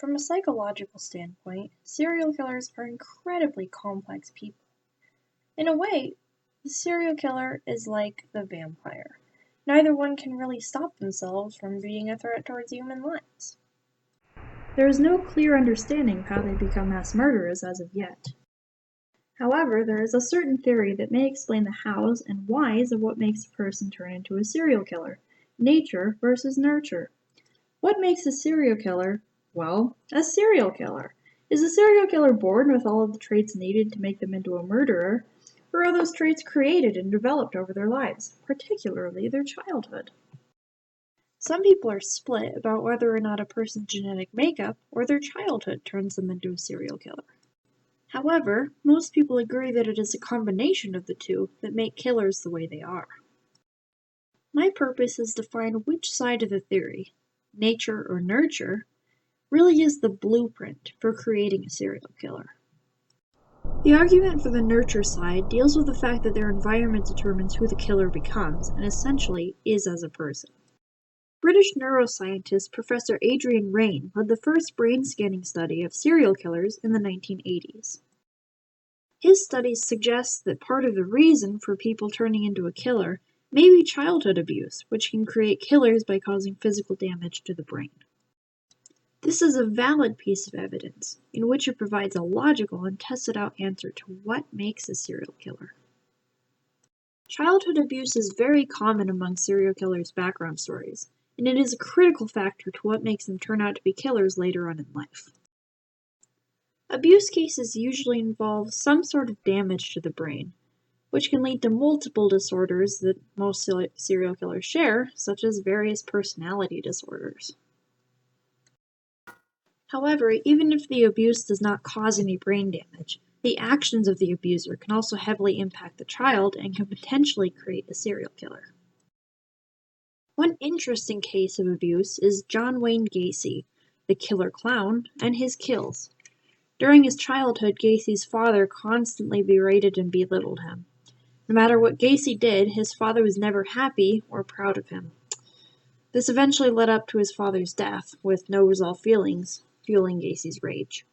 From a psychological standpoint, serial killers are incredibly complex people. In a way, the serial killer is like the vampire. Neither one can really stop themselves from being a threat towards human lives. There is no clear understanding of how they become mass murderers as of yet. However, there is a certain theory that may explain the hows and whys of what makes a person turn into a serial killer: nature versus nurture. What makes a serial killer, well, a serial killer? Is a serial killer born with all of the traits needed to make them into a murderer, or are those traits created and developed over their lives, particularly their childhood? Some people are split about whether or not a person's genetic makeup or their childhood turns them into a serial killer. However, most people agree that it is a combination of the two that make killers the way they are. My purpose is to find which side of the theory, nature or nurture, really is the blueprint for creating a serial killer. The argument for the nurture side deals with the fact that their environment determines who the killer becomes and essentially is as a person. British neuroscientist Professor Adrian Raine led the first brain scanning study of serial killers in the 1980s. His studies suggest that part of the reason for people turning into a killer may be childhood abuse, which can create killers by causing physical damage to the brain. This is a valid piece of evidence, in which it provides a logical and tested out answer to what makes a serial killer. Childhood abuse is very common among serial killers' background stories, and it is a critical factor to what makes them turn out to be killers later on in life. Abuse cases usually involve some sort of damage to the brain, which can lead to multiple disorders that most serial killers share, such as various personality disorders. However, even if the abuse does not cause any brain damage, the actions of the abuser can also heavily impact the child and can potentially create a serial killer. One interesting case of abuse is John Wayne Gacy, the killer clown, and his kills. During his childhood, Gacy's father constantly berated and belittled him. No matter what Gacy did, his father was never happy or proud of him. This eventually led up to his father's death, with no resolved feelings fueling Gacy's rage.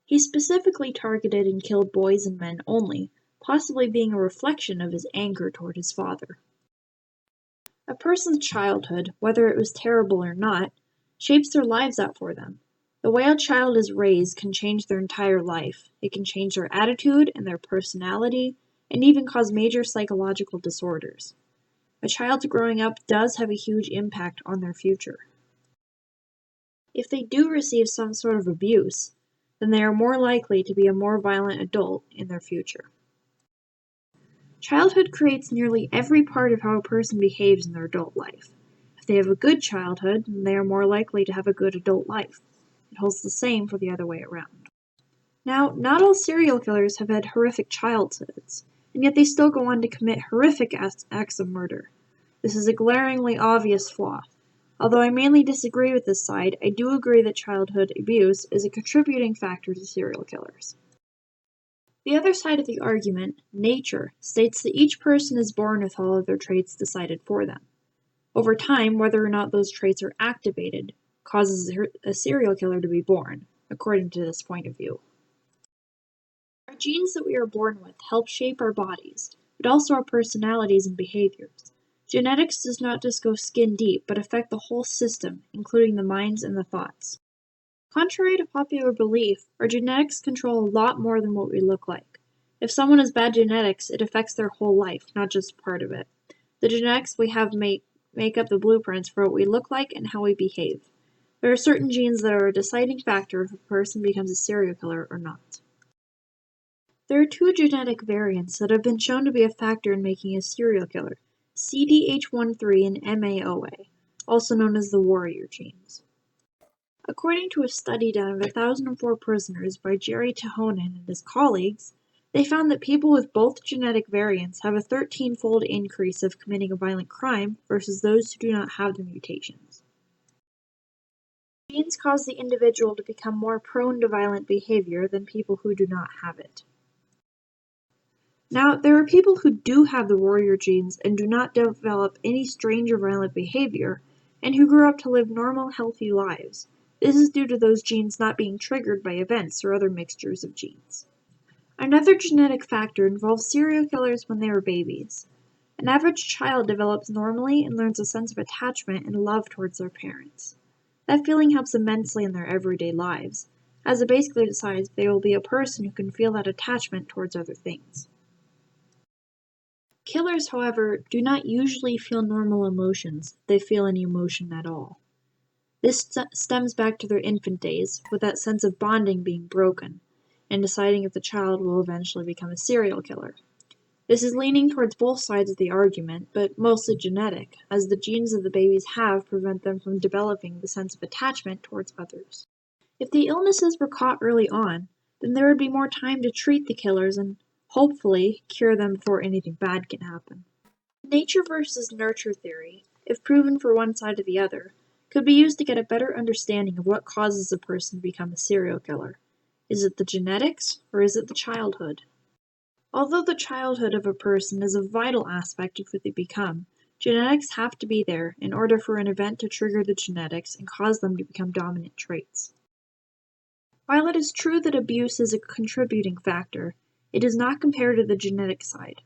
He specifically targeted and killed boys and men only, possibly being a reflection of his anger toward his father. A person's childhood, whether it was terrible or not, shapes their lives out for them. The way a child is raised can change their entire life. It can change their attitude and their personality, and even cause major psychological disorders. A child's growing up does have a huge impact on their future. If they do receive some sort of abuse, then they are more likely to be a more violent adult in their future. Childhood creates nearly every part of how a person behaves in their adult life. If they have a good childhood, then they are more likely to have a good adult life. It holds the same for the other way around. Now, not all serial killers have had horrific childhoods, and yet they still go on to commit horrific acts of murder. This is a glaringly obvious flaw. Although I mainly disagree with this side, I do agree that childhood abuse is a contributing factor to serial killers. The other side of the argument, nature, states that each person is born with all of their traits decided for them. Over time, whether or not those traits are activated causes a serial killer to be born, according to this point of view. Our genes that we are born with help shape our bodies, but also our personalities and behaviors. Genetics does not just go skin deep, but affect the whole system, including the minds and the thoughts. Contrary to popular belief, our genetics control a lot more than what we look like. If someone has bad genetics, it affects their whole life, not just part of it. The genetics we have make up the blueprints for what we look like and how we behave. There are certain genes that are a deciding factor if a person becomes a serial killer or not. There are two genetic variants that have been shown to be a factor in making a serial killer: CDH13 and MAOA, also known as the warrior genes. According to a study done of 1,004 prisoners by Jerry Tahonan and his colleagues, they found that people with both genetic variants have a 13-fold increase of committing a violent crime versus those who do not have the mutations. Genes cause the individual to become more prone to violent behavior than people who do not have it. Now, there are people who do have the warrior genes and do not develop any strange or violent behavior, and who grew up to live normal, healthy lives. This is due to those genes not being triggered by events or other mixtures of genes. Another genetic factor involves serial killers when they are babies. An average child develops normally and learns a sense of attachment and love towards their parents. That feeling helps immensely in their everyday lives, as it basically decides they will be a person who can feel that attachment towards other things. Killers, however, do not usually feel normal emotions if they feel any emotion at all. This stems back to their infant days, with that sense of bonding being broken, and deciding if the child will eventually become a serial killer. This is leaning towards both sides of the argument, but mostly genetic, as the genes that the babies have prevent them from developing the sense of attachment towards others. If the illnesses were caught early on, then there would be more time to treat the killers and, hopefully, cure them before anything bad can happen. Nature versus nurture theory, if proven for one side or the other, could be used to get a better understanding of what causes a person to become a serial killer. Is it the genetics, or is it the childhood? Although the childhood of a person is a vital aspect of who they become, genetics have to be there in order for an event to trigger the genetics and cause them to become dominant traits. While it is true that abuse is a contributing factor, it does not compare to the genetic side.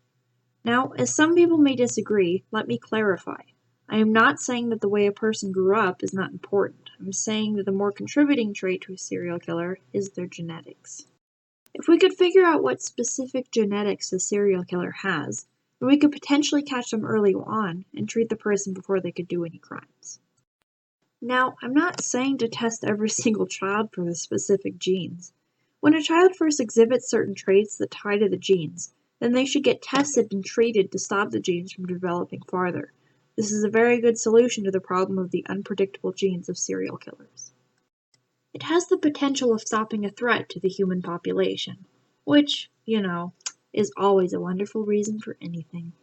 Now, as some people may disagree, let me clarify. I am not saying that the way a person grew up is not important. I'm saying that the more contributing trait to a serial killer is their genetics. If we could figure out what specific genetics a serial killer has, then we could potentially catch them early on and treat the person before they could do any crimes. Now, I'm not saying to test every single child for the specific genes. When a child first exhibits certain traits that tie to the genes, then they should get tested and treated to stop the genes from developing farther. This is a very good solution to the problem of the unpredictable genes of serial killers. It has the potential of stopping a threat to the human population, which, is always a wonderful reason for anything.